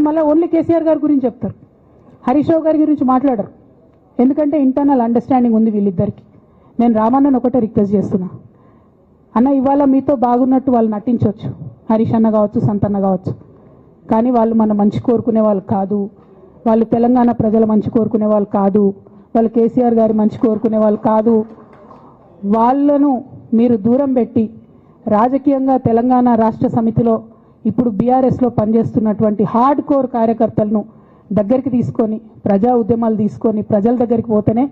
మళ్ళీ ఓన్లీ కేసీఆర్ గారి గురించి చెప్తారు, హరీష్ రావు గారి గురించి మాట్లాడరు. ఎందుకంటే ఇంటర్నల్ అండర్స్టాండింగ్ ఉంది వీళ్ళిద్దరికి. నేను రామన్నను ఒకటే రిక్వెస్ట్ చేస్తున్నా, అన్న ఇవాళ మీతో బాగున్నట్టు వాళ్ళు నటించవచ్చు, హరీష్ అన్న కావచ్చు, సంతన్న కావచ్చు, కానీ వాళ్ళు మన మంచి కోరుకునే వాళ్ళు కాదు, వాళ్ళు తెలంగాణ ప్రజల మంచి కోరుకునే వాళ్ళు కాదు, వాళ్ళు కేసీఆర్ గారి మంచి కోరుకునే వాళ్ళు కాదు. వాళ్ళను మీరు దూరం పెట్టి రాజకీయంగా తెలంగాణ రాష్ట్ర సమితిలో ఇప్పుడు బీఆర్ఎస్లో పనిచేస్తున్నటువంటి హార్డ్ కోర్ కార్యకర్తలను దగ్గరికి తీసుకొని ప్రజా ఉద్యమాలు తీసుకొని ప్రజల దగ్గరికి పోతేనే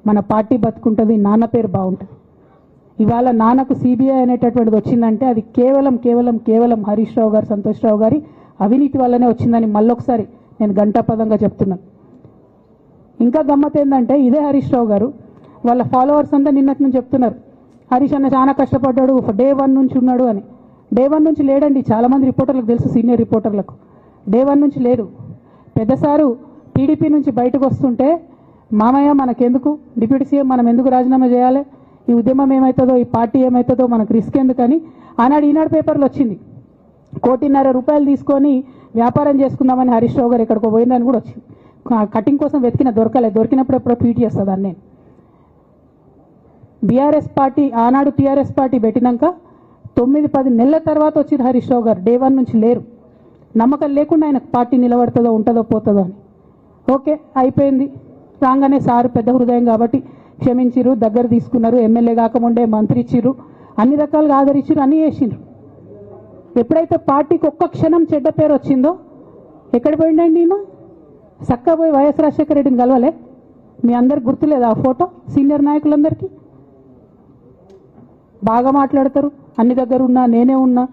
మన పార్టీ బతుకుంటుంది, నాన్న పేరు బాగుంటుంది. ఇవాళ నాన్నకు సిబిఐ అనేటటువంటిది వచ్చిందంటే అది కేవలం హరీష్ రావు గారు, సంతోష్ రావు గారి అవినీతి వల్లనే వచ్చిందని మళ్ళొకసారి నేను గంటాపదంగా చెప్తున్నాను. ఇంకా గమ్మత్ ఏంటంటే ఇదే హరీష్ రావు గారు వాళ్ళ ఫాలోవర్స్ అంతా నిన్నటి నుంచి చెప్తున్నారు, హరీష్ అన్న చాలా కష్టపడ్డాడు, డే 1 నుంచి ఉన్నాడు అని. డే 1 నుంచి లేడండి, చాలామంది రిపోర్టర్లకు తెలుసు, సీనియర్ రిపోర్టర్లకు. డే 1 నుంచి లేదు. పెద్దసారు టీడీపీ నుంచి బయటకు వస్తుంటే మామయ్య మనకెందుకు, డిప్యూటీ సీఎం మనం ఎందుకు రాజీనామా చేయాలి, ఈ ఉద్యమం ఏమవుతుందో, ఈ పార్టీ ఏమవుతుందో మనకు రిస్క్ ఎందుకని ఆనాడు ఈనాడు పేపర్లో వచ్చింది. 1.5 కోటి తీసుకొని వ్యాపారం చేసుకుందామని హరీష్ రావు గారు ఎక్కడికో పోయిందని కూడా వచ్చింది. కటింగ్ కోసం దొరికినప్పుడు ఎప్పుడో ట్వీట్ చేస్తుందని. నేను బీఆర్ఎస్ పార్టీ ఆనాడు టీఆర్ఎస్ పార్టీ పెట్టినాక 9-10 నెలల తర్వాత వచ్చింది హరీష్ రావు గారు. డే 1 నుంచి లేరు. నమ్మకం లేకుండా ఆయన పార్టీ నిలబడుతుందో ఉంటుందో పోతుందో అని. ఓకే అయిపోయింది, రాగానే సారు పెద్ద హృదయం కాబట్టి క్షమించిరు, దగ్గర తీసుకున్నారు, ఎమ్మెల్యే కాకముందే మంత్రి ఇచ్చిర్రు, అన్ని రకాలుగా ఆదరించిరు, అన్నీ చేసిండ్రు. ఎప్పుడైతే పార్టీకి ఒక్క క్షణం చెడ్డ పేరు వచ్చిందో ఎక్కడ పోయిండండి ఈయన? చక్కా పోయి వైఎస్ రాజశేఖర రెడ్డిని కలవలే? మీ అందరికి గుర్తులేదు ఆ ఫోటో? సీనియర్ నాయకులందరికీ బాగా మాట్లాడతారు, అన్ని దగ్గర ఉన్నా, నేనే ఉన్నా,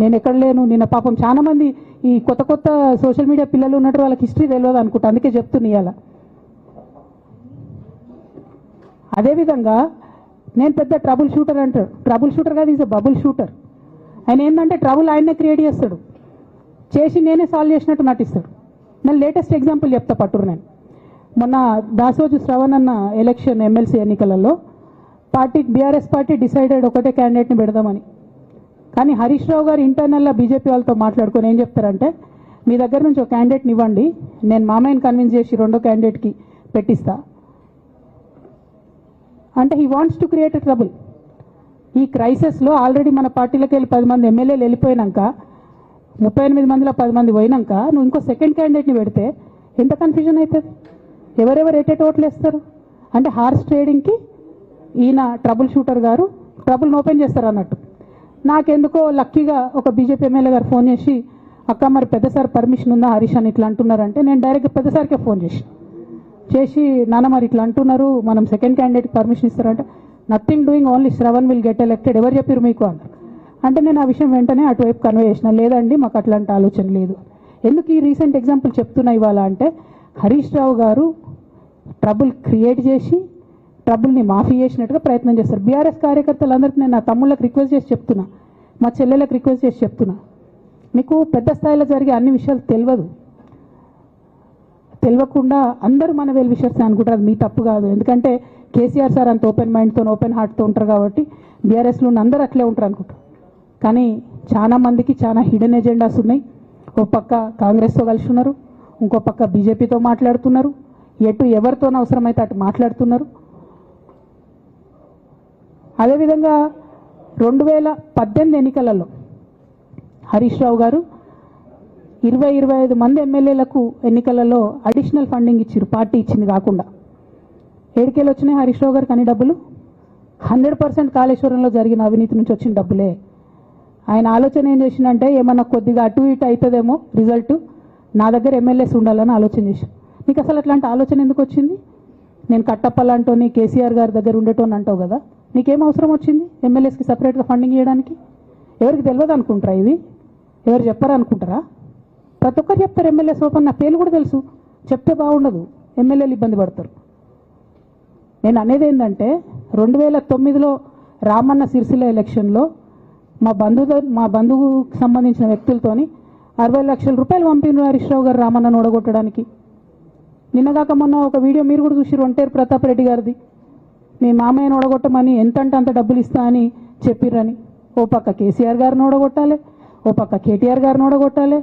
నేను ఎక్కడ లేను. నిన్న పాపం చాలా మంది ఈ కొత్త సోషల్ మీడియా పిల్లలు ఉన్నట్టు వాళ్ళకి హిస్టరీ తెలియదు అనుకుంటా, అందుకే చెప్తున్నా ఇవాళ. అదేవిధంగా నేను పెద్ద ట్రబుల్ షూటర్ అంటారు, ట్రబుల్ షూటర్ కాదు, ఈజ్ బబుల్ షూటర్. ఆయన ఏంటంటే ట్రబుల్ ఆయన్నే క్రియేట్ చేస్తాడు, చేసి నేనే సాల్వ్ చేసినట్టు నటిస్తాడు. నేను లేటెస్ట్ ఎగ్జాంపుల్ చెప్తా పట్టురు. నేను మొన్న దాసోజు శ్రవణ్ అన్న ఎలక్షన్ ఎమ్మెల్సీ ఎన్నికలలో బీఆర్ఎస్ పార్టీ డిసైడెడ్ ఒకటే క్యాండిడేట్ని పెడదామని. కానీ హరీష్ రావు గారు ఇంటర్నల్గా బీజేపీ వాళ్ళతో మాట్లాడుకొని ఏం చెప్తారంటే, మీ దగ్గర నుంచి ఒక క్యాండిడేట్ని ఇవ్వండి, నేను మామయ్యని కన్విన్స్ చేసి రెండో క్యాండిడేట్కి పెట్టిస్తా అంటే he wants to create a trouble. ఈ క్రైసిస్లో ఆల్రెడీ మన పార్టీలోకి వెళ్ళి 10 మంది ఎమ్మెల్యేలు వెళ్ళిపోయినాక, 38 మందిలో 10 మంది పోయినాక నువ్వు ఇంకో సెకండ్ క్యాండిడేట్ని పెడితే ఎంత కన్ఫ్యూజన్ అవుతుంది? ఎవరెవరు ఓట్లు వేస్తారు? అంటే హార్స్ ట్రేడింగ్కి ఈయన ట్రబుల్ షూటర్ గారు ట్రబుల్ని ఓపెన్ చేస్తారు అన్నట్టు. నాకెందుకో లక్కీగా ఒక బీజేపీ ఎమ్మెల్యే గారు ఫోన్ చేసి, అక్క మరి పెద్దసారి పర్మిషన్ ఉందా హరీష్ అని ఇట్లా అంటున్నారంటే, నేను డైరెక్ట్గా పెద్దసారికే ఫోన్ చేసి నాన్న మరి ఇట్లా అంటున్నారు, మనం సెకండ్ క్యాండిడేట్కి పర్మిషన్ ఇస్తారంటే, nothing doing, only Shravan will get elected, ఎవరు చెప్పారు మీకు అన్నారు. అంటే నేను ఆ విషయం వెంటనే అటువైపు కన్వే చేసిన, లేదండి మాకు అట్లాంటి ఆలోచన లేదు. ఎందుకు ఈ రీసెంట్ ఎగ్జాంపుల్ చెప్తున్నా ఇవాళ అంటే, హరీష్ రావు గారు ట్రబుల్ క్రియేట్ చేసి ట్రబుల్ని మాఫీ చేసినట్టుగా ప్రయత్నం చేస్తారు. బీఆర్ఎస్ కార్యకర్తలందరికీ నేను నా తమ్ముళ్ళకి రిక్వెస్ట్ చేసి చెప్తున్నా, మా చెల్లెలకు రిక్వెస్ట్ చేసి చెప్తున్నా, మీకు పెద్ద స్థాయిలో జరిగే అన్ని విషయాలు తెలియకుండా అందరూ మన వెల్ విషర్స్ అనుకుంటారు. అది మీ తప్పు కాదు, ఎందుకంటే కేసీఆర్ సార్ అంత ఓపెన్ మైండ్తో ఓపెన్ హార్ట్తో ఉంటారు కాబట్టి బీఆర్ఎస్లో ఉన్న అందరూ అట్లే ఉంటారు అనుకుంటారు. కానీ చాలా మందికి చాలా హిడెన్ ఎజెండాస్ ఉన్నాయి. ఒక పక్క కాంగ్రెస్తో కలిసి ఉన్నారు, ఇంకో పక్క బీజేపీతో మాట్లాడుతున్నారు, ఎవరితో అవసరమైతే అటు మాట్లాడుతున్నారు. అదేవిధంగా 2018 ఎన్నికలలో హరీష్ రావు గారు 20-25 మంది ఎమ్మెల్యేలకు ఎన్నికలలో అడిషనల్ ఫండింగ్ ఇచ్చారు, పార్టీ ఇచ్చింది కాకుండా. ఏడికేళ్ళు వచ్చినాయి హరీష్ రావు గారికి అన్ని డబ్బులు? 100% కాళేశ్వరంలో జరిగిన అవినీతి నుంచి వచ్చిన డబ్బులే. ఆయన ఆలోచన ఏం చేసిందంటే, ఏమన్నా కొద్దిగా అటు ఇటు అవుతుందేమో రిజల్ట్, నా దగ్గర ఎమ్మెల్యేస్ ఉండాలని ఆలోచన చేశాను. నీకు అసలు అట్లాంటి ఆలోచన ఎందుకు వచ్చింది? నేను కట్టప్పలాంటోని కేసీఆర్ గారి దగ్గర ఉండేటోని అంటావు కదా, నీకేం అవసరం వచ్చింది ఎమ్మెల్యేస్కి సపరేట్గా ఫండింగ్ ఇవ్వడానికి? ఎవరికి తెలియదు అనుకుంటారా? ఇది ఎవరు చెప్పారు అనుకుంటారా? ప్రతి ఒక్కరు చెప్తారు ఎమ్మెల్యేస్ ఓపెన్, నా పేర్లు కూడా తెలుసు, చెప్తే బాగుండదు, ఎమ్మెల్యేలు ఇబ్బంది పడతారు. నేను అనేది ఏంటంటే, 2009లో రామన్న సిరిసిల్ల ఎలక్షన్లో మా బంధువుకు సంబంధించిన వ్యక్తులతోని 60 లక్షల రూపాయలు పంపిన హరీష్ రావు గారు రామన్నను ఓడగొట్టడానికి. నిన్నగాక మొన్న ఒక వీడియో మీరు కూడా చూసి, ఒంటేరు ప్రతాప్ రెడ్డి గారిది, మీ మామయ్యను ఓడగొట్టమని ఎంతంటే అంత డబ్బులు ఇస్తా అని చెప్పిర్రని. ఓ పక్క కేసీఆర్ గారిని ఓడగొట్టాలి, ఓ పక్క కేటీఆర్ గారిని ఓడగొట్టాలి,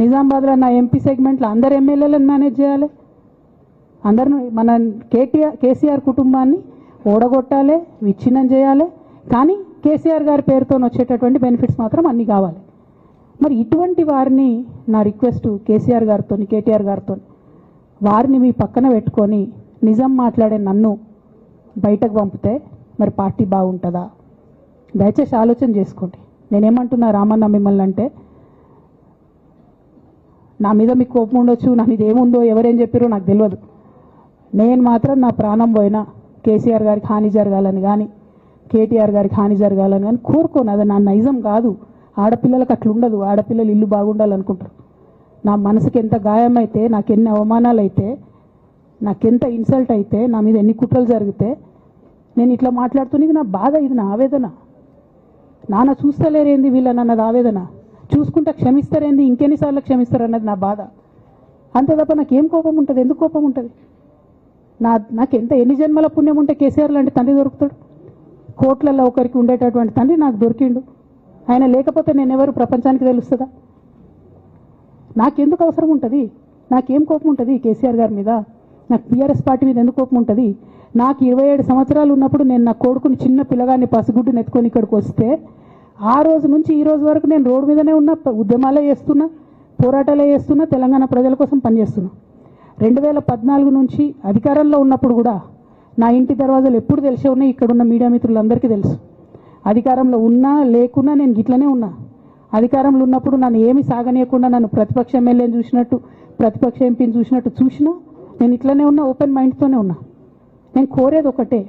నిజామాబాద్లో నా ఎంపీ సెగ్మెంట్లో అందరు ఎమ్మెల్యేలను మేనేజ్ చేయాలి, అందరిని మన కేసీఆర్ కుటుంబాన్ని ఓడగొట్టాలి, విచ్ఛిన్నం చేయాలి. కానీ కేసీఆర్ గారి పేరుతో వచ్చేటటువంటి బెనిఫిట్స్ మాత్రం అన్నీ కావాలి. మరి ఇటువంటి వారిని నా రిక్వెస్ట్ కేసీఆర్ గారితో, కేటీఆర్ గారితో, వారిని మీ పక్కన పెట్టుకొని నిజం మాట్లాడే నన్ను బయటకు పంపితే మరి పార్టీ బాగుంటుందా? దయచేసి ఆలోచన చేసుకోండి. నేనేమంటున్నా రామన్న మిమ్మల్ని అంటే, నా మీద మీకు కోపం ఉండొచ్చు, నా మీద ఏముందో ఎవరేం చెప్పారో నాకు తెలియదు. నేను మాత్రం నా ప్రాణం పోయినా కేసీఆర్ గారికి హాని జరగాలని కానీ కేటీఆర్ గారికి హాని జరగాలని కానీ కోరుకోను. అది నా నైజం కాదు. ఆడపిల్లలకు అట్లా ఉండదు. ఆడపిల్లలు ఇల్లు బాగుండాలనుకుంటారు. నా మనసుకి ఎంత గాయమైతే, నాకు ఎన్ని అవమానాలు అయితే, నాకెంత ఇన్సల్ట్ అయితే, నా మీద ఎన్ని కుట్రలు జరిగితే నేను ఇట్లా మాట్లాడుతున్నా. ఇది నా బాధ, ఇది నా ఆవేదన. నాన్న చూస్తలేరేంది వీళ్ళనన్నది ఆవేదన, చూసుకుంటా క్షమిస్తారేంది ఇంకెన్నిసార్లు క్షమిస్తారు అన్నది నా బాధ. అంతే తప్ప నాకేం కోపం ఉంటుంది? ఎందుకు కోపం ఉంటుంది? నాకెంత ఎన్ని జన్మల పుణ్యం ఉంటే కేసీఆర్ లాంటి తండ్రి దొరుకుతాడు? కోట్లలో ఒకరికి ఉండేటటువంటి తండ్రి నాకు దొరికిండు. ఆయన లేకపోతే నేను ఎవరు ప్రపంచానికి తెలుస్తుందా? నాకెందుకు అవసరం ఉంటుంది? నాకేం కోపం ఉంటుంది కేసీఆర్ గారి మీద? నాకు టీఆర్ఎస్ పార్టీ మీద ఎందుకు కోపం ఉంటుంది? నాకు 27 సంవత్సరాలు ఉన్నప్పుడు నేను నా కొడుకుని చిన్న పిల్లగాన్ని పసిగుడ్డుని ఎత్తుకొని ఇక్కడికి వస్తే ఆ రోజు నుంచి ఈ రోజు వరకు నేను రోడ్డు మీదనే ఉన్నా, ఉద్యమాలే చేస్తున్నా, పోరాటాలే చేస్తున్నా, తెలంగాణ ప్రజల కోసం పనిచేస్తున్నా. 2014 నుంచి అధికారంలో ఉన్నప్పుడు కూడా నా ఇంటి దర్వాజాలు ఎప్పుడు తెలిసే ఉన్నాయి. ఇక్కడున్న మీడియా మిత్రులందరికీ తెలుసు. అధికారంలో ఉన్నా లేకున్నా నేను గిట్లనే ఉన్నా. అధికారంలో ఉన్నప్పుడు నన్ను ఏమి సాగనీయకుండా నన్ను ప్రతిపక్ష ఎమ్మెల్యేని చూసినట్టు, ప్రతిపక్ష ఎంపీని చూసినట్టు చూసినా నేను ఇట్లనే ఉన్నా, ఓపెన్ మైండ్తోనే ఉన్నా. నేను కోరేది ఒకటే,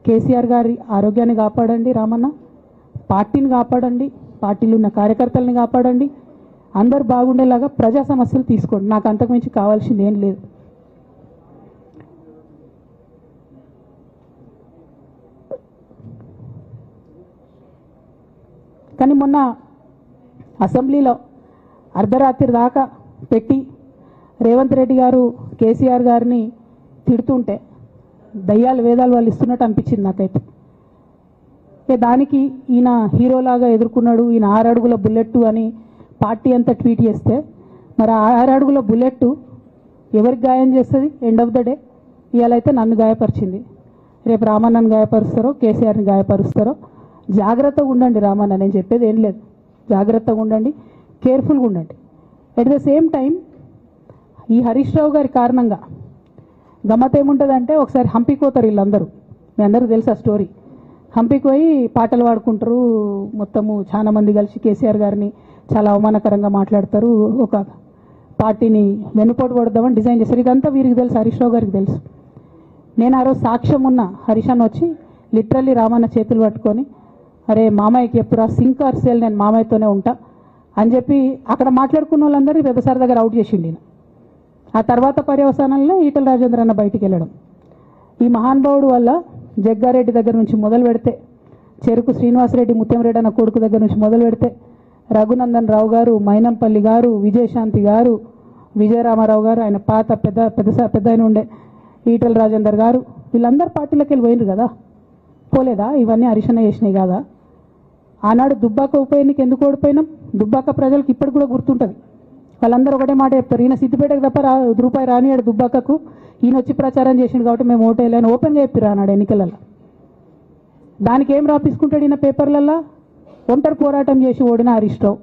కేసీఆర్ గారి ఆరోగ్యాన్ని కాపాడండి రామన్న, పార్టీని కాపాడండి, పార్టీలో ఉన్న కార్యకర్తల్ని కాపాడండి, అందరు బాగుండేలాగా ప్రజా సమస్యలు తీసుకోండి. నాకు అంతకుమించి కావాల్సింది ఏం లేదు. కానీ మొన్న అసెంబ్లీలో అర్ధరాత్రి దాకా పెట్టి రేవంత్ రెడ్డి గారు కేసీఆర్ గారిని తిడుతుంటే దయ్యాలు వేదాలు వాళ్ళు ఇస్తున్నట్టు అనిపించింది నాకైతే. దానికి ఈయన హీరోలాగా ఎదుర్కొన్నాడు, ఈయన 6 అడుగుల బుల్లెట్ అని పార్టీ అంతా ట్వీట్ చేస్తే, మరి 6 అడుగుల బుల్లెట్ ఎవరికి గాయం చేస్తుంది? ఎండ్ ఆఫ్ ద డే ఇవాళైతే నన్ను గాయపరిచింది, రేపు రామన్నను గాయపరుస్తారో కేసీఆర్ని గాయపరుస్తారో. జాగ్రత్తగా ఉండండి రామన్న, నేను చెప్పేది ఏం లేదు. జాగ్రత్తగా ఉండండి, కేర్ఫుల్గా ఉండండి. ఎట్ ద సేమ్ టైం ఈ హరీష్ రావు గారి కారణంగా గమ్మత్ ఏముంటుందంటే, ఒకసారి హంపీకి పోతారు వీళ్ళందరూ, మీ అందరికీ తెలుసు ఆ స్టోరీ. హంపీకి పోయి పాటలు పాడుకుంటారు, మొత్తము చాలా మంది కలిసి కేసీఆర్ గారిని చాలా అవమానకరంగా మాట్లాడతారు, ఒక పార్టీని వెనుపోటు పడదామని డిజైన్ చేశారు. ఇదంతా వీరికి తెలుసు, హరీష్ రావు గారికి తెలుసు. నేను ఆ రోజు సాక్ష్యం ఉన్న హరీష్ అన్న వచ్చి లిటరల్లీ రామన్న చేతులు పట్టుకొని, అరే మామయ్యకి ఎప్పుడు సింక్ ఆర్ సేల్, నేను మామయ్యతోనే ఉంటా అని చెప్పి అక్కడ మాట్లాడుకున్న వాళ్ళందరినీ పెద్దసారి దగ్గర అవుట్ చేసిండి. ఆ తర్వాత పర్యవసానంలో ఈటల రాజేంద్ర అన్న బయటికి వెళ్ళడం. ఈ మహానుభావుడు వల్ల జగ్గారెడ్డి దగ్గర నుంచి మొదలు పెడితే, చెరుకు శ్రీనివాసరెడ్డి ముత్యంరెడ్డి అన్న కొడుకు దగ్గర నుంచి మొదలు పెడితే, రఘునందన్ రావు గారు, మైనంపల్లి గారు, విజయశాంతి గారు, విజయరామారావు గారు, ఆయన పాత పెద్ద ఆయన ఉండే ఈటల రాజేందర్ గారు, వీళ్ళందరూ పార్టీలోకి వెళ్ళి పోయినారు కదా, పోలేదా? ఇవన్నీ హరీషన్న చేసినాయి కాదా? ఆనాడు దుబ్బాక ఉప ఎన్నిక ఎందుకు ఓడిపోయినాం? దుబ్బాక ప్రజలకు ఇప్పటికి కూడా గుర్తుంటుంది. వాళ్ళందరూ ఒకటే మాట చెప్తారు, ఈయన సిద్దిపేటకు తప్ప రూపాయి రానియాడు దుబ్బాకకు, ఈయన వచ్చి ప్రచారం చేసిండు కాబట్టి మేము ఓటేయాలని ఓపెన్గా చెప్పారు ఆనాడు ఎన్నికలలో. దానికి ఏం రాపించుకుంటాడు ఈయన పేపర్లల్లో? ఒంటరి పోరాటం చేసి ఓడిన హరీష్ రావు.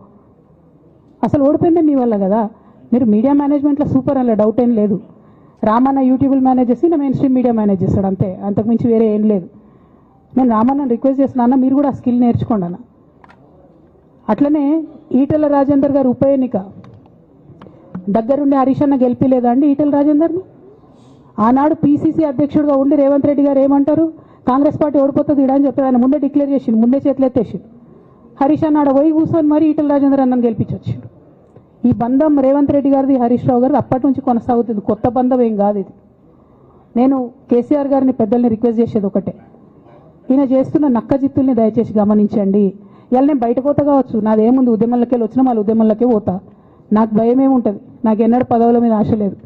అసలు ఓడిపోయింది మీ వల్ల కదా. మీరు మీడియా మేనేజ్మెంట్లో సూపర్, అలా డౌట్ ఏం లేదు. రామన్న యూట్యూబ్లు మేనేజ్ చేసి, నా మెయిన్ స్ట్రీమ్ మీడియా మేనేజ్ చేస్తాడు, అంతే, అంతకుమించి వేరే ఏం లేదు. నేను రామన్నని రిక్వెస్ట్ చేస్తున్నా, మీరు కూడా ఆ స్కిల్ నేర్చుకోండి అన్న. అట్లనే ఈటల రాజేందర్ గారు ఉప ఎన్నిక దగ్గరుండి హరీష్ అన్న గెలిపిలేదా అండి ఈటల రాజేందర్ని? ఆనాడు పీసీసీ అధ్యక్షుడిగా ఉండి రేవంత్ రెడ్డి గారు ఏమంటారు, కాంగ్రెస్ పార్టీ ఓడిపోతుంది ఇడా అని చెప్పారు. ఆయన ముందే డిక్లేర్ చేసిండు, ముందే చేతులు ఎత్తేసిండు. హరీష్ అన్న ఆడ పోయి కూర్చొని మరి ఈటల రాజేందర్ అన్నని గెలిపించొచ్చాడు. ఈ బంధం రేవంత్ రెడ్డి గారిది హరీష్ రావు గారిది అప్పటి నుంచి కొనసాగుతుంది, కొత్త బంధం ఏం కాదు ఇది. నేను కేసీఆర్ గారిని పెద్దల్ని రిక్వెస్ట్ చేసేది ఒకటే, ఈయన చేస్తున్న నక్కజిత్తుల్ని దయచేసి గమనించండి. ఇవాళ నేను బయట పోతా కావచ్చు, నాదేముంది, ఉద్యమంలోకి వెళ్ళి వచ్చినా మళ్ళీ ఉద్యమంలోకే పోతా, నాకు భయం ఏముంటుంది, నాకు ఎన్నడూ పదవుల మీద ఆశ లేదు.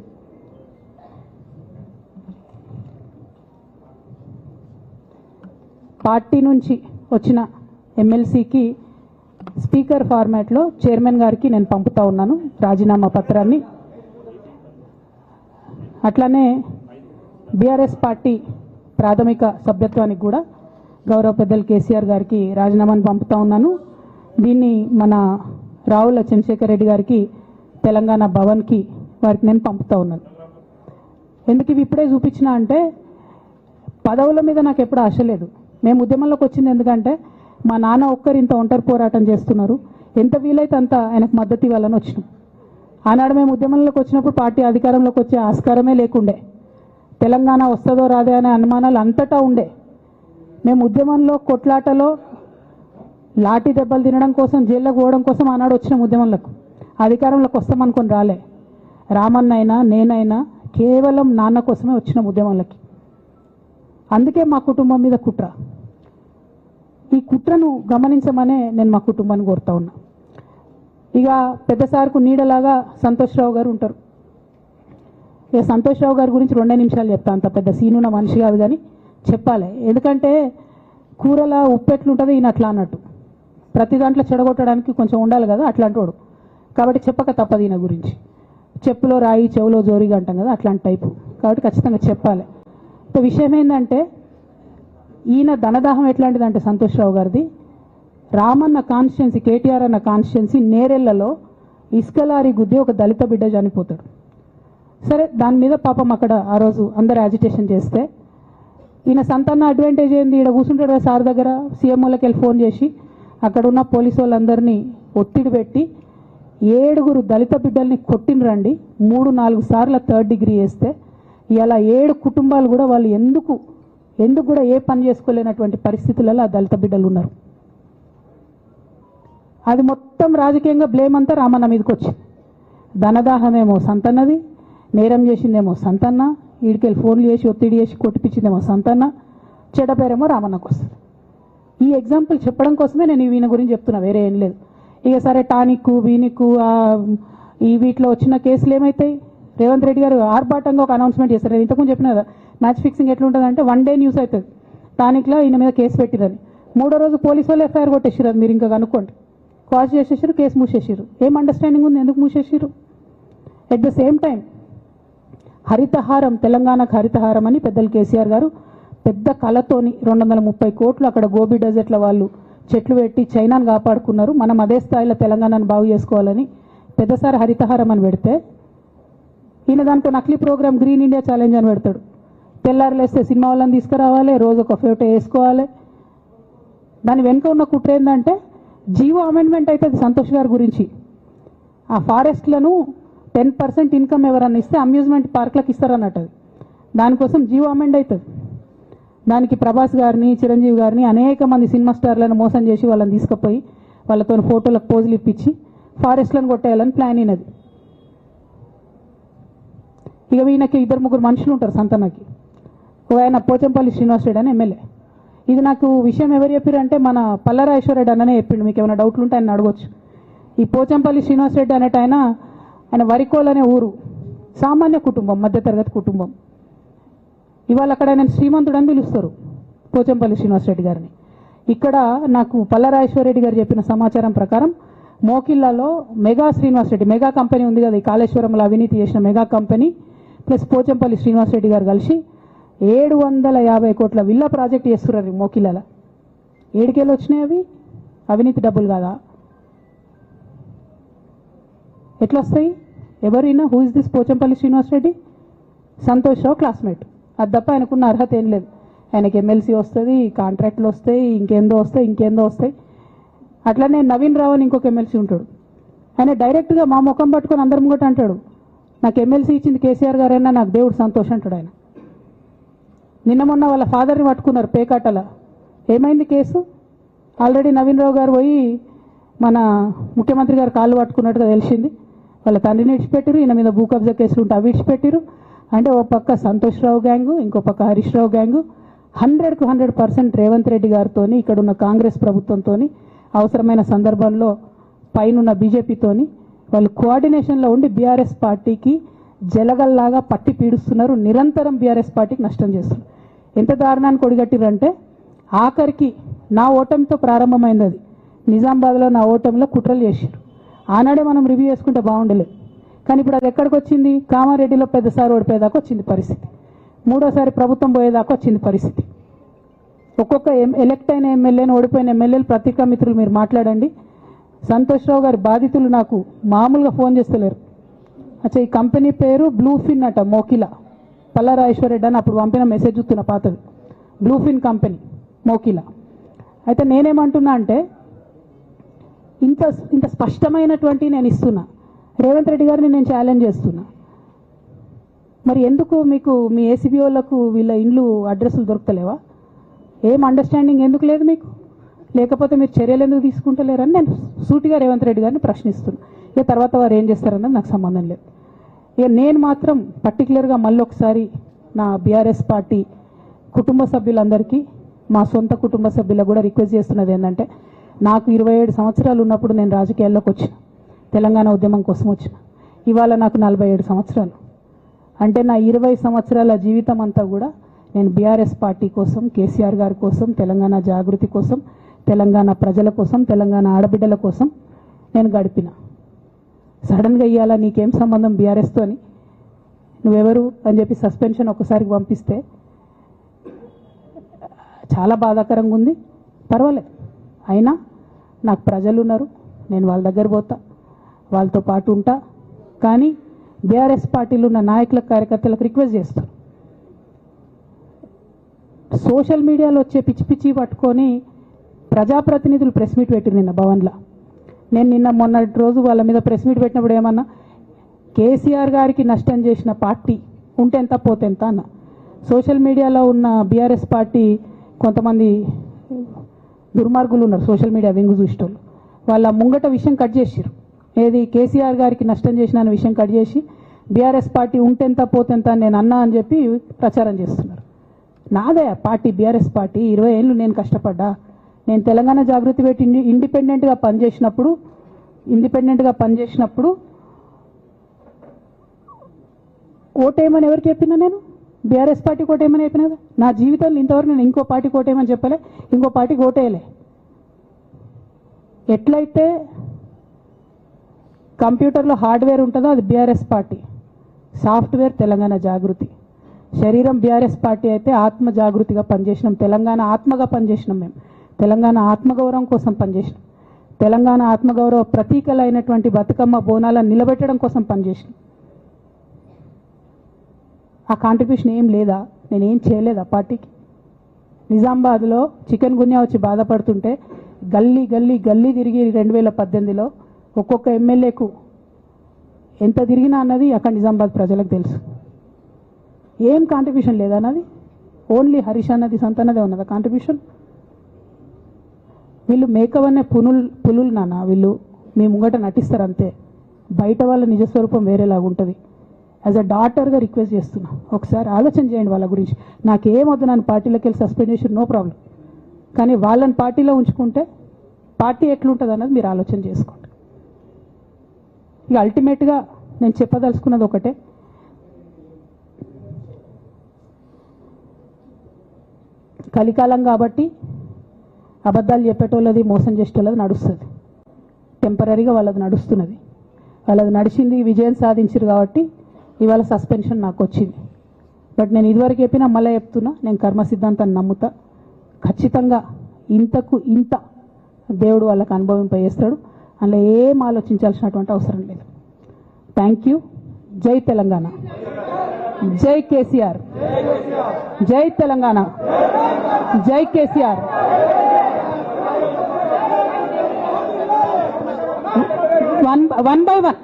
పార్టీ నుంచి వచ్చిన ఎమ్మెల్సీకి స్పీకర్ ఫార్మాట్లో చైర్మన్ గారికి నేను పంపుతా ఉన్నాను రాజీనామా పత్రాన్ని. అట్లానే బీఆర్ఎస్ పార్టీ ప్రాథమిక సభ్యత్వానికి కూడా గౌరవ పెద్దలు కేసీఆర్ గారికి రాజీనామాను పంపుతా ఉన్నాను. దీన్ని మన రావుల చంద్రశేఖర్ రెడ్డి గారికి తెలంగాణ భవన్కి వారికి నేను పంపుతా ఉన్నాను. ఎందుకు ఇవి ఇప్పుడే చూపించిన అంటే పదవుల మీద నాకు ఎప్పుడు ఆశ లేదు. మేము ఉద్యమంలోకి వచ్చింది ఎందుకంటే మా నాన్న ఒక్కరు ఇంత ఒంటరి పోరాటం చేస్తున్నారు, ఎంత వీలైతే అంత ఆయనకు మద్దతు ఇవ్వాలని వచ్చినాం. ఆనాడు మేము ఉద్యమంలోకి వచ్చినప్పుడు పార్టీ అధికారంలోకి వచ్చే ఆస్కారమే లేకుండే. తెలంగాణ వస్తుందో రాదే అనే అనుమానాలు అంతటా ఉండే. మేము ఉద్యమంలో కొట్లాటలో లాఠీ దెబ్బలు తినడం కోసం జైల్లోకి పోవడం కోసం ఆనాడు వచ్చినాం ఉద్యమంలోకి. అధికారంలోకి వస్తామనుకొని రాలే. రామన్నైనా నేనైనా కేవలం నాన్న కోసమే వచ్చినాం ఉద్యమంలోకి. అందుకే మా కుటుంబం మీద కుట్ర. ఈ కుట్రను గమనించమనే నేను మా కుటుంబాన్ని కోరుతా ఉన్నా. ఇక పెద్ద సార్కు నీడలాగా సంతోష్ రావు గారు ఉంటారు. ఇక సంతోష్ రావు గారి గురించి 2 నిమిషాలు చెప్తా. అంత పెద్ద సీనున్న మనిషి కాదు కానీ చెప్పాలి. ఎందుకంటే కూరల ఉప్పు ఎట్లుంటుంది ఈయన అట్లా అన్నట్టు. ప్రతి దాంట్లో చెడగొట్టడానికి కొంచెం ఉండాలి కదా, అట్లాంటి వాడు. కాబట్టి చెప్పక తప్పదు ఈయన గురించి. చెప్పులో రాయి చెవులో జోరిగా అంటాం కదా, అట్లాంటి టైపు. కాబట్టి ఖచ్చితంగా చెప్పాలి. విషయం ఏంటంటే ఈయన ధనదాహం ఎట్లాంటిదంటే సంతోష్ రావు గారిది రామన్న కాన్స్టిట్యున్సీ, కేటీఆర్ అన్న కాన్స్టిట్యున్సీ నేరెళ్లలో ఇసుకలారి గుద్ది ఒక దళిత బిడ్డ చనిపోతాడు. సరే, దాని మీద పాపం అక్కడ ఆ రోజు అందరు యాజిటేషన్ చేస్తే ఈయన సంతాన అడ్వాంటేజ్ ఏంది, ఇక్కడ కూర్చుంటాడు కదా సార్ దగ్గర, సీఎంఓలకి వెళ్ళి ఫోన్ చేసి అక్కడ ఉన్న పోలీసు వాళ్ళందరినీ ఒత్తిడి పెట్టి 7 దళిత బిడ్డల్ని కొట్టినరండి. 3-4 సార్లు 3rd డిగ్రీ వేస్తే ఇలా 7 కుటుంబాలు కూడా వాళ్ళు ఎందుకు కూడా ఏ పని చేసుకోలేనటువంటి పరిస్థితులలో ఆ దళిత బిడ్డలు ఉన్నారు. అది మొత్తం రాజకీయంగా బ్లేమ్ అంతా రామన్న మీదకి వచ్చింది. ధనదాహమేమో సంతన్నది, నేరం చేసిందేమో సంతన్న, వీడికెళ్ళి ఫోన్లు చేసి ఒత్తిడి చేసి కొట్టిపించిందేమో సంతన్న, చెడ్డ పేరేమో రామన్నకు వస్తుంది. ఈ ఎగ్జాంపుల్ చెప్పడం కోసమే నేను ఈయన గురించి చెప్తున్నా, వేరే ఏం లేదు. ఇక సరే టానిక్ వీనిక్ ఈ వీటిలో వచ్చిన కేసులు ఏమవుతాయి? రేవంత్ రెడ్డి గారు ఆర్భాటంగా ఒక అనౌన్స్మెంట్ చేస్తారు. నేను ఇంతకుముందు చెప్పిన కదా, మ్యాచ్ ఫిక్సింగ్ ఎట్లుంటుందంటే 1 డే న్యూస్ అవుతుంది. టానిక్లో ఈయన మీద కేసు పెట్టిరని 3వ రోజు పోలీసు వాళ్ళు ఎఫ్ఐఆర్ కొట్టేసారు. అది మీరు ఇంకా కనుక్కోండి. కాజ్ చేసేసారు, కేసు మూసేసారు. ఏం అండర్స్టాండింగ్ ఉంది, ఎందుకు మూసేసారు? At the same time Harithaharam, తెలంగాణకు హరితహారం అని పెద్దలు కేసీఆర్ గారు పెద్ద కళతోని 230 కోట్లు అక్కడ గోబీ డెజర్ట్ల వాళ్ళు చెట్లు పెట్టి చైనాను కాపాడుకున్నారు. మనం అదే స్థాయిలో తెలంగాణను బాగు చేసుకోవాలని పెద్దసారి హరితహారం అని పెడితే ఈయన దానికో నకిలీ ప్రోగ్రామ్ గ్రీన్ ఇండియా ఛాలెంజ్ అని పెడతాడు. తెల్లారులేస్తే సినిమా వాళ్ళని తీసుకురావాలి, రోజు ఒక ఫోటో వేసుకోవాలి. దాని వెనుక ఉన్న కుట్ర ఏంటంటే జీవో అమెండ్మెంట్ అవుతుంది సంతోష్ గారి గురించి. ఆ ఫారెస్ట్లను 10% ఇన్కమ్ ఎవరన్నా ఇస్తే అమ్యూజ్మెంట్ పార్క్లకు ఇస్తారన్నట్టు. దానికోసం జీవో అమెండ్ అవుతుంది. దానికి ప్రభాస్ గారిని, చిరంజీవి గారిని, అనేక మంది సినిమా స్టార్లను మోసం చేసి వాళ్ళని తీసుకుపోయి వాళ్ళతో ఫోటోలకు పోజులు ఇప్పించి ఫారెస్ట్లను కొట్టేయాలని ప్లాన్ అయినది. ఇక ఈయనకి 2-3 మనుషులు ఉంటారు సంతనకి. ఆయన పోచంపల్లి శ్రీనివాస్ రెడ్డి అని ఎమ్మెల్యే. ఇది నాకు విషయం ఎవరు చెప్పారు అంటే మన పల్లరాజేశ్వర రెడ్డి అన్ననే చెప్పిండు. మీకు ఏమైనా డౌట్లు ఉంటే ఆయన అడగొచ్చు. ఈ పోచంపల్లి శ్రీనివాస్ రెడ్డి అనేట ఆయన వరికోల్ అనే ఊరు, సామాన్య కుటుంబం, మధ్యతరగతి కుటుంబం. ఇవాళ అక్కడ ఆయన శ్రీమంతుడు అని పిలుస్తారు పోచంపల్లి శ్రీనివాస్ రెడ్డి గారిని. ఇక్కడ నాకు పల్లరాజేశ్వర రెడ్డి గారు చెప్పిన సమాచారం ప్రకారం మోకిల్లాలో mega Srinivas Reddy, mega company ఉంది కదా, ఈ కాళేశ్వరంలో అవినీతి చేసిన mega company plus Pochampally Srinivas Reddy garu కలిసి 750 కోట్ల విల్లా ప్రాజెక్ట్ చేస్తున్నారు మోకిల్లాల. 7 వచ్చినాయి అవి, అవినీతి డబ్బులు కాదా? ఎట్లా వస్తాయి? ఎవరైనా who is this Pochampally Srinivas Reddy? Santosh Rao classmate. అది తప్ప ఆయనకున్న అర్హత ఏం లేదు. ఆయనకి ఎమ్మెల్సీ వస్తుంది, కాంట్రాక్ట్లు వస్తాయి, ఇంకేందో వస్తాయి. అట్లనే నవీన్ రావు అని ఇంకొక ఎమ్మెల్సీ ఉంటాడు. ఆయన డైరెక్ట్గా మా ముఖం పట్టుకొని అందరం కూడా అంటాడు, నాకు ఎమ్మెల్సీ ఇచ్చింది కేసీఆర్ గారైనా నాకు దేవుడు సంతోషం అంటాడు ఆయన. నిన్న మొన్న వాళ్ళ ఫాదర్ని పట్టుకున్నారు పేకాటల. ఏమైంది కేసు? ఆల్రెడీ నవీన్ రావు గారు పోయి మన ముఖ్యమంత్రి గారు కాళ్ళు పట్టుకున్నట్టుగా తెలిసింది. వాళ్ళ తండ్రిని విడిచిపెట్టారు, ఈయన మీద భూ కబ్జా కేసులు ఉంటే అవి విడిచిపెట్టారు. అంటే ఓ పక్క సంతోష్ రావు గ్యాంగు, ఇంకో పక్క హరీష్ రావు గ్యాంగు 100కు 100% రేవంత్ రెడ్డి గారితో, ఇక్కడ ఉన్న కాంగ్రెస్ ప్రభుత్వంతో, అవసరమైన సందర్భంలో పైనున్న బీజేపీతోని వాళ్ళు కోఆర్డినేషన్లో ఉండి బీఆర్ఎస్ పార్టీకి జలగల్లాగా పట్టి పీడుస్తున్నారు. నిరంతరం బీఆర్ఎస్ పార్టీకి నష్టం చేస్తున్నారు. ఎంత దారుణాన్ని కొడిగట్టిరంటే ఆఖరికి నా ఓటమితో ప్రారంభమైంది అది. నిజామాబాద్లో నా ఓటమిలో కుట్రలు చేశారు. ఆనాడే మనం రివ్యూ చేసుకుంటే బాగుండలేదు. కానీ ఇప్పుడు అది ఎక్కడికి వచ్చింది? కామారెడ్డిలో పెద్దసారి ఓడిపోయేదాకా వచ్చింది పరిస్థితి. మూడోసారి ప్రభుత్వం పోయేదాకా వచ్చింది పరిస్థితి. ఒక్కొక్క ఎలక్ట్ అయిన ఎమ్మెల్యేని, ఓడిపోయిన ఎమ్మెల్యేలు పత్రికా మిత్రులు మీరు మాట్లాడండి. సంతోష్ రావు గారి బాధితులు నాకు మామూలుగా ఫోన్ చేస్తలేరు. అచ్చా, ఈ కంపెనీ పేరు బ్లూఫిన్ అట, మోకిలా. పల్లారాజేశ్వరరెడ్డి అని అప్పుడు పంపిన మెసేజ్ చూస్తున్న పాతది. Bluefin company Mokila. అయితే నేనేమంటున్నా అంటే ఇంత స్పష్టమైనటువంటి నేను ఇస్తున్నా. రేవంత్ రెడ్డి గారిని నేను ఛాలెంజ్ చేస్తున్నా. మరి ఎందుకు మీకు మీ ఏసీబీ వాళ్ళకు వీళ్ళ ఇండ్లు అడ్రస్లు దొరుకుతలేవా? ఏం అండర్స్టాండింగ్ ఎందుకు లేదు మీకు? లేకపోతే మీరు చర్యలు ఎందుకు తీసుకుంటలేరని నేను సూటిగా రేవంత్ రెడ్డి గారిని ప్రశ్నిస్తున్నా. ఇక తర్వాత వారు ఏం చేస్తారన్నది నాకు సంబంధం లేదు. ఇక నేను మాత్రం పర్టికులర్గా మళ్ళీ ఒకసారి నా బీఆర్ఎస్ పార్టీ కుటుంబ సభ్యులందరికీ, మా సొంత కుటుంబ సభ్యులకు కూడా రిక్వెస్ట్ చేస్తున్నది ఏంటంటే, నాకు 27 సంవత్సరాలు ఉన్నప్పుడు నేను రాజకీయాల్లోకి వచ్చిన, తెలంగాణ ఉద్యమం కోసం వచ్చిన. ఇవాళ నాకు 47 సంవత్సరాలు. అంటే నా 20 సంవత్సరాల జీవితం అంతా కూడా నేను బీఆర్ఎస్ పార్టీ కోసం, కేసీఆర్ గారి కోసం, తెలంగాణ జాగృతి కోసం, తెలంగాణ ప్రజల కోసం, తెలంగాణ ఆడబిడ్డల కోసం నేను గడిపిన. సడన్గా ఇవ్వాలా నీకేం సంబంధం బీఆర్ఎస్తో అని, నువ్వెవరు అని చెప్పి సస్పెన్షన్ ఒకసారికి పంపిస్తే చాలా బాధాకరంగా ఉంది. పర్వాలేదు, అయినా నాకు ప్రజలు ఉన్నారు, నేను వాళ్ళ దగ్గర పోతా, వాళ్ళతో పాటు ఉంటా. కానీ బీఆర్ఎస్ పార్టీలో ఉన్న నాయకులకు, కార్యకర్తలకు రిక్వెస్ట్ చేస్తాను, సోషల్ మీడియాలో వచ్చే పిచ్చి పిచ్చి పట్టుకొని ప్రజాప్రతినిధులు ప్రెస్ మీట్ పెట్టింది నిన్న భవన్లో. నేను నిన్న మొన్నటి రోజు వాళ్ళ మీద ప్రెస్ మీట్ పెట్టినప్పుడు ఏమన్నా, కేసీఆర్ గారికి నష్టం చేసిన పార్టీ ఉంటే ఎంత పోతే ఎంత అన్న. సోషల్ మీడియాలో ఉన్న బీఆర్ఎస్ పార్టీ కొంతమంది దుర్మార్గులు ఉన్నారు, సోషల్ మీడియా వింగు చూసేటోళ్ళు. వాళ్ళ ముంగట విషయం కట్ చేసిరు. ఏది కేసీఆర్ గారికి నష్టం చేసిన అనే విషయం కట్ చేసి బీఆర్ఎస్ పార్టీ ఉంటెంత పోతెంత నేను అన్నా అని చెప్పి ప్రచారం చేస్తున్నారు. నాదే పార్టీ బీఆర్ఎస్ పార్టీ. 20 ఏళ్ళు నేను కష్టపడ్డా. నేను తెలంగాణ జాగృతి పెట్టి ఇండిపెండెంట్గా పనిచేసినప్పుడు ఓటేయమని ఎవరికి చెప్పినా? నేను బీఆర్ఎస్ పార్టీకి ఓటేయమని చెప్పినా కదా. నా జీవితంలో ఇంతవరకు నేను ఇంకో పార్టీకి ఓటేయమని చెప్పలే, ఇంకో పార్టీకి ఓటేయలే. ఎట్లయితే కంప్యూటర్లో హార్డ్వేర్ ఉంటుందో అది బీఆర్ఎస్ పార్టీ, సాఫ్ట్వేర్ తెలంగాణ జాగృతి. శరీరం బీఆర్ఎస్ పార్టీ అయితే ఆత్మ జాగృతిగా పనిచేసినాం, తెలంగాణ ఆత్మగా పనిచేసినాం. మేము తెలంగాణ ఆత్మగౌరవం కోసం పనిచేసినాం, తెలంగాణ ఆత్మగౌరవ ప్రతీకలైనటువంటి బతుకమ్మ బోనాలను నిలబెట్టడం కోసం పనిచేసినాం. ఆ కాంట్రిబ్యూషన్ ఏం లేదా? నేనేం చేయలేదా పార్టీకి? నిజామాబాద్లో చికెన్ గున్యా వచ్చి బాధపడుతుంటే గల్లీ గల్లీ గల్లీ తిరిగి 2018లో ఒక్కొక్క ఎమ్మెల్యేకు ఎంత తిరిగినా అన్నది అక్కడ నిజామాబాద్ ప్రజలకు తెలుసు. ఏం కాంట్రిబ్యూషన్ లేదా అన్నది? ఓన్లీ హరీష్ అన్నది సంతన్నదే ఉన్నదా కాంట్రిబ్యూషన్? వీళ్ళు మేకవన్నే పులులు నాన్న. వీళ్ళు మీ ముంగట నటిస్తారు అంతే, బయట వాళ్ళ నిజస్వరూపం వేరేలాగా ఉంటుంది. యాజ్ అ డాటర్గా రిక్వెస్ట్ చేస్తున్నా, ఒకసారి ఆలోచన చేయండి వాళ్ళ గురించి. నాకేమొద్దు, నన్ను పార్టీలోకి వెళ్ళి సస్పెండ్ చేసి నో ప్రాబ్లం, కానీ వాళ్ళని పార్టీలో ఉంచుకుంటే పార్టీ ఎట్లుంటుంది అన్నది మీరు ఆలోచన చేసుకోండి. ఇక అల్టిమేట్గా నేను చెప్పదలుచుకున్నది ఒకటే, కలికాలం కాబట్టి అబద్ధాలు చెప్పేటోళ్ళది, మోసం చేసేటోళ్ళది నడుస్తుంది. టెంపరీగా వాళ్ళది నడుస్తున్నది, వాళ్ళది నడిచింది, విజయం సాధించారు కాబట్టి ఇవాళ సస్పెన్షన్ నాకు వచ్చింది. బట్ నేను ఇదివరకు చెప్పినా మళ్ళీ చెప్తున్నా, నేను కర్మ సిద్ధాంతాన్ని నమ్ముతా. ఖచ్చితంగా ఇంతకు ఇంత దేవుడు వాళ్ళకు అనుభవింపజేస్తాడు, అందులో ఏం ఆలోచించాల్సినటువంటి అవసరం లేదు. Thank you. జై తెలంగాణ, జై కేసీఆర్, జై తెలంగాణ, జై కేసీఆర్. One by one.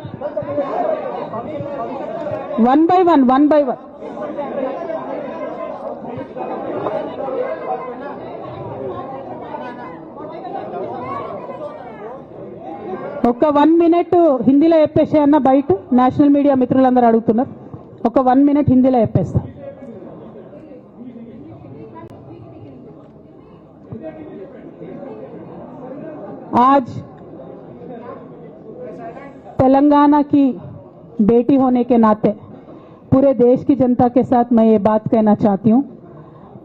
ఒక 1 minute హిందీలో చెప్పేసే అన్న, బయట నేషనల్ మీడియా మిత్రులందరూ అడుగుతున్నారు. ఒక 1 minute హిందీలో చెప్పేస్తా. आज तेलंगाना की बेटी होने के नाते पूरे देश की जनता के साथ मैं ये बात कहना चाहती हूँ,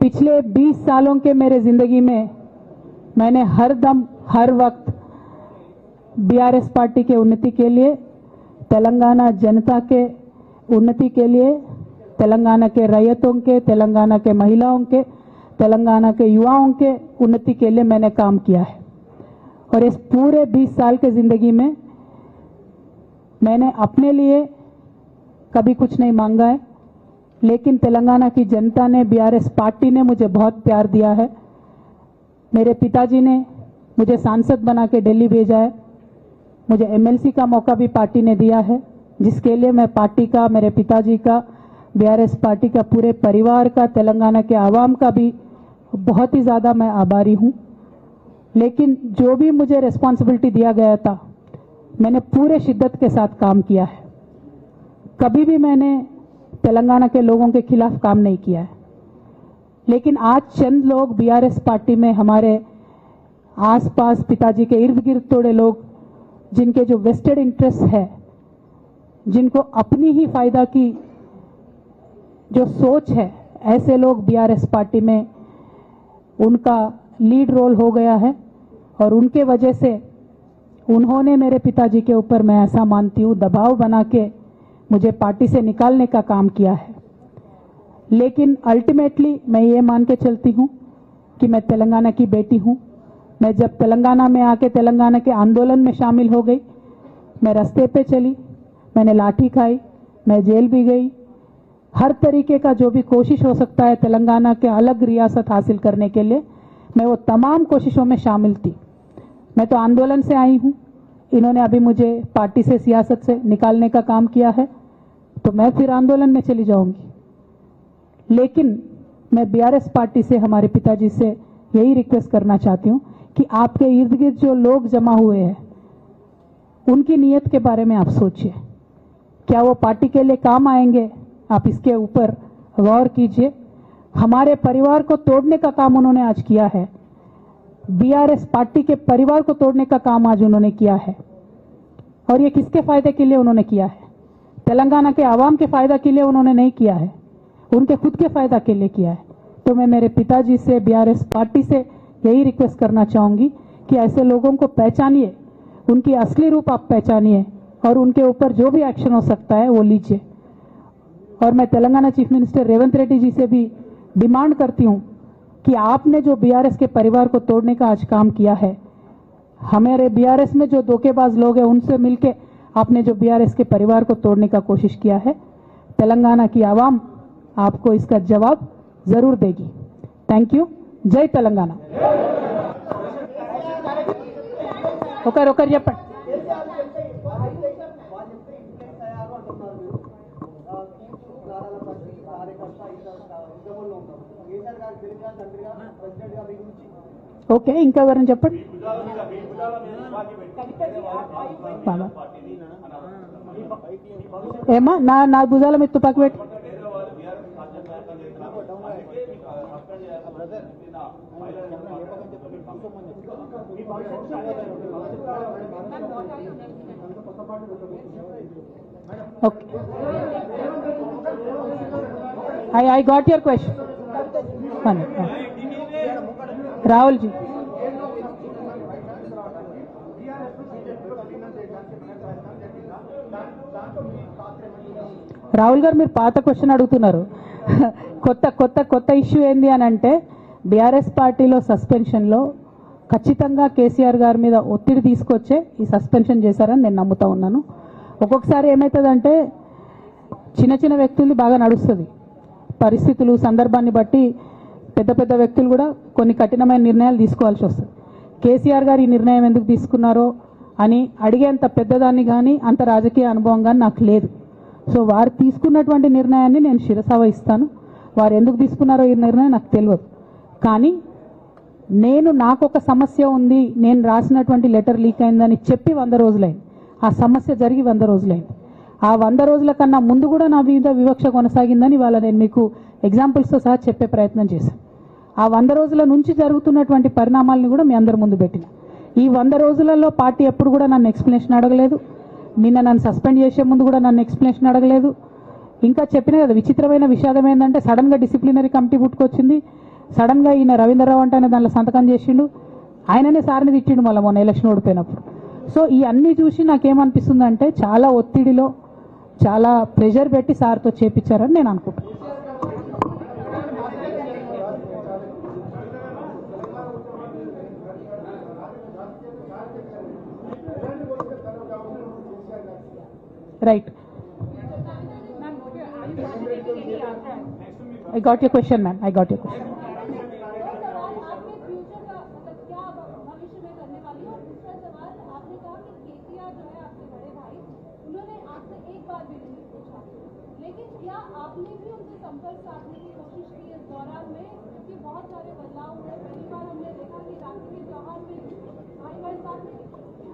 पिछले 20 सालों के मेरे जिंदगी में मैंने हर दम हर वक्त बीआरएस पार्टी के उन्नति के लिए, तेलंगाना जनता के उन्नति के लिए, तेलंगाना के रैयतों के, तेलंगाना के महिलाओं के, तेलंगाना के युवाओं के उन्नति के लिए मैंने काम किया है। और इस पूरे 20 साल के ज़िंदगी में मैंने अपने लिए कभी कुछ नहीं मांगा है, लेकिन तेलंगाना की जनता ने, बीआरएस पार्टी ने मुझे बहुत प्यार दिया है। मेरे पिताजी ने मुझे सांसद बना के दिल्ली भेजा है, मुझे एमएलसी का मौका भी पार्टी ने दिया है, जिसके लिए मैं पार्टी का, मेरे पिताजी का, बीआरएस पार्टी का, पूरे परिवार का, तेलंगाना के आवाम का भी बहुत ही ज़्यादा मैं आभारी हूँ। लेकिन जो भी मुझे रिस्पॉन्सिबिलिटी दिया गया था, मैंने पूरे शिद्दत के साथ काम किया है। कभी भी मैंने तेलंगाना के लोगों के खिलाफ काम नहीं किया है। लेकिन आज चंद लोग बीआरएस पार्टी में, हमारे आसपास पिताजी के इर्द गिर्द थोड़े लोग, जिनके जो वेस्टेड इंटरेस्ट है, जिनको अपनी ही फायदा की जो सोच है, ऐसे लोग बीआरएस पार्टी में उनका लीड रोल हो गया है। और उनके वजह से उन्होंने मेरे पिताजी के ऊपर, मैं ऐसा मानती हूँ, दबाव बना के मुझे पार्टी से निकालने का काम किया है। लेकिन अल्टीमेटली मैं ये मान के चलती हूँ कि मैं तेलंगाना की बेटी हूँ। मैं जब तेलंगाना में आके तेलंगाना के आंदोलन में शामिल हो गई, मैं रास्ते पे चली, मैंने लाठी खाई, मैं जेल भी गई। हर तरीके का जो भी कोशिश हो सकता है तेलंगाना के अलग रियासत हासिल करने के लिए, मैं वो तमाम कोशिशों में शामिल थी। मैं तो आंदोलन से आई हूँ, इन्होंने अभी मुझे पार्टी से, सियासत से निकालने का काम किया है, तो मैं फिर आंदोलन में चली जाऊंगी। लेकिन मैं बीआरएस पार्टी से, हमारे पिताजी से यही रिक्वेस्ट करना चाहती हूँ कि आपके इर्द गिर्द जो लोग जमा हुए हैं, उनकी नीयत के बारे में आप सोचिए। क्या वो पार्टी के लिए काम आएंगे? आप इसके ऊपर गौर कीजिए। हमारे परिवार को तोड़ने का काम उन्होंने आज किया है। बीआरएस पार्टी के परिवार को तोड़ने का काम आज उन्होंने किया है। और ये किसके फायदे के लिए उन्होंने किया है? तेलंगाना के आवाम के फायदा के लिए उन्होंने नहीं किया है, उनके खुद के फायदा के लिए किया है। तो मैं मेरे पिताजी से, बीआरएस पार्टी से यही रिक्वेस्ट करना चाहूंगी कि ऐसे लोगों को पहचानिए, उनकी असली रूप आप पहचानिए, और उनके ऊपर जो भी एक्शन हो सकता है वो लीजिए। और मैं तेलंगाना चीफ मिनिस्टर रेवंत रेड्डी जी से भी डिमांड करती हूं कि आपने जो बीआरएस के परिवार को तोड़ने का आज काम किया है, हमारे बीआरएस में जो धोखेबाज लोग हैं उनसे मिलके आपने जो बीआरएस के परिवार को तोड़ने का कोशिश किया है, तेलंगाना की आवाम आपको इसका जवाब जरूर देगी। Thank you. जय तेलंगाना। ఒకరు చెప్పండి. ఓకే, ఇంకా ఎవరైనా చెప్పండి. ఏమా నా భుజాల మీద తుపాకి పెట్టి Okay. I got your question. Rahul ji. Rahul గారు మీరు పాత క్వశ్చన్ అడుగుతున్నారు. కొత్త ఇష్యూ ఏంది అని అంటే, బీఆర్ఎస్ పార్టీలో సస్పెన్షన్లో ఖచ్చితంగా కేసీఆర్ గారి మీద ఒత్తిడి తీసుకొచ్చే ఈ సస్పెన్షన్ చేశారని నేను నమ్ముతా ఉన్నాను. ఒక్కొక్కసారి ఏమవుతుందంటే, చిన్న వ్యక్తులు బాగా నడుస్తుంది, పరిస్థితులు సందర్భాన్ని బట్టి పెద్ద వ్యక్తులు కూడా కొన్ని కఠినమైన నిర్ణయాలు తీసుకోవాల్సి వస్తుంది. కేసీఆర్ గారు ఈ నిర్ణయం ఎందుకు తీసుకున్నారో అని అడిగేంత పెద్దదాన్ని కానీ అంత రాజకీయ అనుభవం కానీ నాకు లేదు. సో వారు తీసుకున్నటువంటి నిర్ణయాన్ని నేను శిరసా వహిస్తాను. వారు ఎందుకు తీసుకున్నారో ఈ నిర్ణయం నాకు తెలియదు. కానీ నాకు ఒక సమస్య ఉంది, నేను రాసినటువంటి లెటర్ లీక్ అయిందని చెప్పి 100 రోజులైంది. ఆ సమస్య జరిగి 100 రోజులైంది. ఆ 100 రోజుల కన్నా ముందు కూడా నా మీద వివక్ష కొనసాగిందని వాళ్ళ నేను మీకు ఎగ్జాంపుల్స్తో సహా చెప్పే ప్రయత్నం చేశాను. ఆ 100 రోజుల నుంచి జరుగుతున్నటువంటి పరిణామాలను కూడా మీ అందరి ముందు పెట్టిన. ఈ 100 రోజులలో పార్టీ ఎప్పుడు కూడా నన్ను ఎక్స్ప్లెనేషన్ అడగలేదు. నిన్న నన్ను సస్పెండ్ చేసే ముందు కూడా నన్ను ఎక్స్ప్లెనేషన్ అడగలేదు. ఇంకా చెప్పిన కదా, విచిత్రమైన విషాదం ఏంటంటే, సడన్గా డిసిప్లినరీ కమిటీ పుట్టుకొచ్చింది. సడన్గా ఈయన రవీంద్రరావు అంటే దాంట్లో సంతకం చేసిండు. ఆయననే సార్ని తిట్టిండు మళ్ళీ మొన్న ఎలక్షన్ ఓడిపోయినప్పుడు. సో ఈ అన్ని చూసి నాకేమనిపిస్తుందంటే చాలా ఒత్తిడిలో చాలా ప్రెషర్ పెట్టి సార్తో చేపించారని నేను అనుకుంటున్నాను. Right. I got your question, ma'am. I got your question. सवाल आपके फ्यूचर का मतलब क्या भविष्य में करने वाली हो। दूसरा सवाल आपने कहा कि केसीआर जो है आपके बड़े भाई उन्होंने आपसे एक बार भी नहीं पूछा, लेकिन क्या आपने भी उनसे संपर्क साधने की कोशिश की इस दौरान में, क्योंकि बहुत सारे बदलाव हुए। पहली बार हमने देखा कि राखी के त्योहार में भाई भाई साथ में